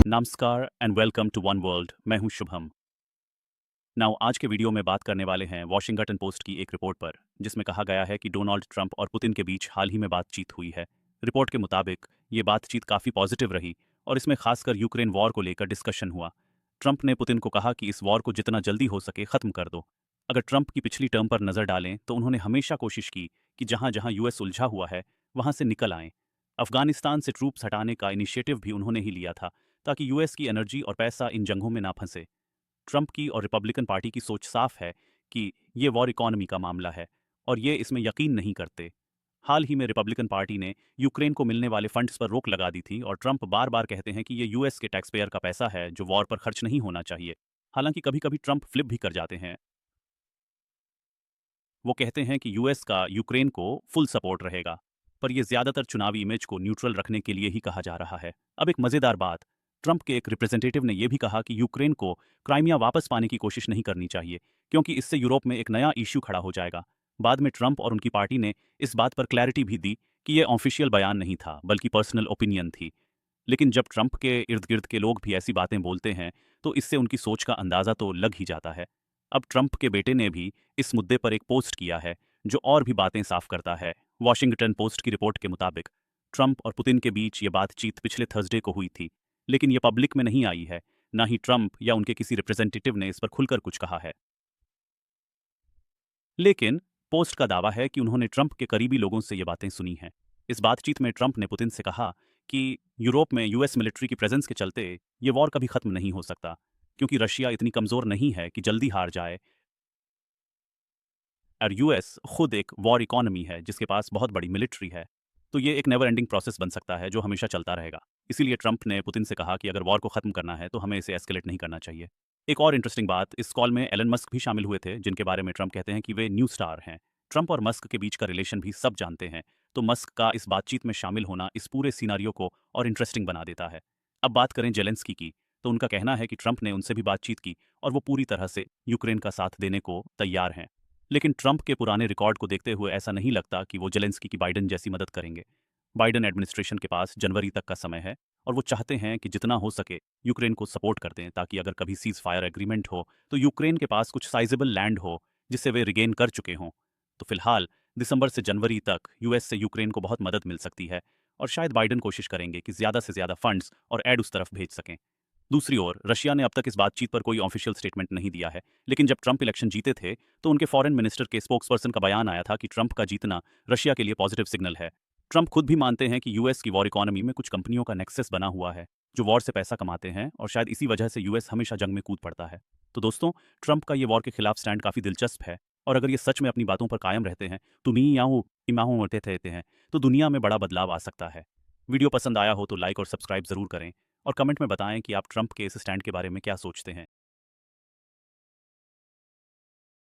नमस्कार and welcome to one world. मैं हूं शुभम। नाउ आज के वीडियो में बात करने वाले हैं वॉशिंगटन पोस्ट की एक रिपोर्ट पर, जिसमें कहा गया है कि डोनाल्ड ट्रंप और पुतिन के बीच हाल ही में बातचीत हुई है। रिपोर्ट के मुताबिक ये बातचीत काफ़ी पॉजिटिव रही और इसमें खासकर यूक्रेन वॉर को लेकर डिस्कशन हुआ। ट्रंप ने पुतिन को कहा कि इस वॉर को जितना जल्दी हो सके ख़त्म कर दो। अगर ट्रंप की पिछली टर्म पर नज़र डालें तो उन्होंने हमेशा कोशिश की कि जहां जहां यूएस उलझा हुआ है वहां से निकल आएं। अफगानिस्तान से ट्रूप्स हटाने का इनिशिएटिव भी उन्होंने ही लिया था, ताकि यूएस की एनर्जी और पैसा इन जंगों में ना फंसे। ट्रंप की और रिपब्लिकन पार्टी की सोच साफ है कि ये वॉर इकॉनमी का मामला है और ये इसमें यकीन नहीं करते। हाल ही में रिपब्लिकन पार्टी ने यूक्रेन को मिलने वाले फंड्स पर रोक लगा दी थी और ट्रंप बार बार कहते हैं कि ये यूएस के टैक्स पेयर का पैसा है जो वॉर पर खर्च नहीं होना चाहिए। हालांकि कभी कभी ट्रंप फ्लिप भी कर जाते हैं। वो कहते हैं कि यूएस का यूक्रेन को फुल सपोर्ट रहेगा, पर यह ज्यादातर चुनावी इमेज को न्यूट्रल रखने के लिए ही कहा जा रहा है। अब एक मजेदार बात, ट्रंप के एक रिप्रेजेंटेटिव ने यह भी कहा कि यूक्रेन को क्राइमिया वापस पाने की कोशिश नहीं करनी चाहिए, क्योंकि इससे यूरोप में एक नया इश्यू खड़ा हो जाएगा। बाद में ट्रंप और उनकी पार्टी ने इस बात पर क्लैरिटी भी दी कि यह ऑफिशियल बयान नहीं था बल्कि पर्सनल ओपिनियन थी। लेकिन जब ट्रंप के इर्द गिर्द के लोग भी ऐसी बातें बोलते हैं तो इससे उनकी सोच का अंदाजा तो लग ही जाता है। अब ट्रंप के बेटे ने भी इस मुद्दे पर एक पोस्ट किया है जो और भी बातें साफ करता है। वॉशिंगटन पोस्ट की रिपोर्ट के मुताबिक ट्रंप और पुतिन के बीच ये बातचीत पिछले थर्सडे को हुई थी, लेकिन ये पब्लिक में नहीं आई है। ना ही ट्रंप या उनके किसी रिप्रेजेंटेटिव ने इस पर खुलकर कुछ कहा है। लेकिन पोस्ट का दावा है कि उन्होंने ट्रंप के करीबी लोगों से ये बातें सुनी हैं। इस बातचीत में ट्रंप ने पुतिन से कहा कि यूरोप में यूएस मिलिट्री की प्रेजेंस के चलते ये वॉर कभी खत्म नहीं हो सकता, क्योंकि रशिया इतनी कमजोर नहीं है कि जल्दी हार जाए और यूएस खुद एक वॉर इकोनॉमी है जिसके पास बहुत बड़ी मिलिट्री है। तो ये एक नेवर एंडिंग प्रोसेस बन सकता है जो हमेशा चलता रहेगा। इसीलिए ट्रंप ने पुतिन से कहा कि अगर वॉर को खत्म करना है तो हमें इसे एस्केलेट नहीं करना चाहिए। एक और इंटरेस्टिंग बात, इस कॉल में एलन मस्क भी शामिल हुए थे, जिनके बारे में ट्रंप कहते हैं कि वे न्यू स्टार हैं। ट्रंप और मस्क के बीच का रिलेशन भी सब जानते हैं, तो मस्क का इस बातचीत में शामिल होना इस पूरे सिनारियो को और इंटरेस्टिंग बना देता है। अब बात करें जेलेंस्की की, तो उनका कहना है कि ट्रंप ने उनसे भी बातचीत की और वो पूरी तरह से यूक्रेन का साथ देने को तैयार हैं। लेकिन ट्रंप के पुराने रिकॉर्ड को देखते हुए ऐसा नहीं लगता कि वो जेलेंस्की की बाइडन जैसी मदद करेंगे। बाइडन एडमिनिस्ट्रेशन के पास जनवरी तक का समय है और वो चाहते हैं कि जितना हो सके यूक्रेन को सपोर्ट कर दें, ताकि अगर कभी सीज फायर एग्रीमेंट हो तो यूक्रेन के पास कुछ साइजेबल लैंड हो जिसे वे रिगेन कर चुके हों। तो फिलहाल दिसंबर से जनवरी तक यूएस से यूक्रेन को बहुत मदद मिल सकती है और शायद बाइडन कोशिश करेंगे कि ज्यादा से ज्यादा फंड्स और एड उस तरफ भेज सकें। दूसरी ओर रशिया ने अब तक इस बातचीत पर कोई ऑफिशियल स्टेटमेंट नहीं दिया है, लेकिन जब ट्रंप इलेक्शन जीते थे तो उनके फॉरेन मिनिस्टर के स्पोक्सपर्सन का बयान आया था कि ट्रंप का जीतना रशिया के लिए पॉजिटिव सिग्नल है। ट्रंप खुद भी मानते हैं कि यूएस की वॉर इकोनॉमी में कुछ कंपनियों का नेक्सस बना हुआ है जो वॉर से पैसा कमाते हैं और शायद इसी वजह से यूएस हमेशा जंग में कूद पड़ता है। तो दोस्तों, ट्रंप का ये वॉर के खिलाफ स्टैंड काफी दिलचस्प है और अगर ये सच में अपनी बातों पर कायम रहते हैं, तुम ही याहू इमाहू होते रहते हैं, तो दुनिया में बड़ा बदलाव आ सकता है। वीडियो पसंद आया हो तो लाइक और सब्सक्राइब जरूर करें और कमेंट में बताएं कि आप ट्रंप के इस स्टैंड के बारे में क्या सोचते हैं।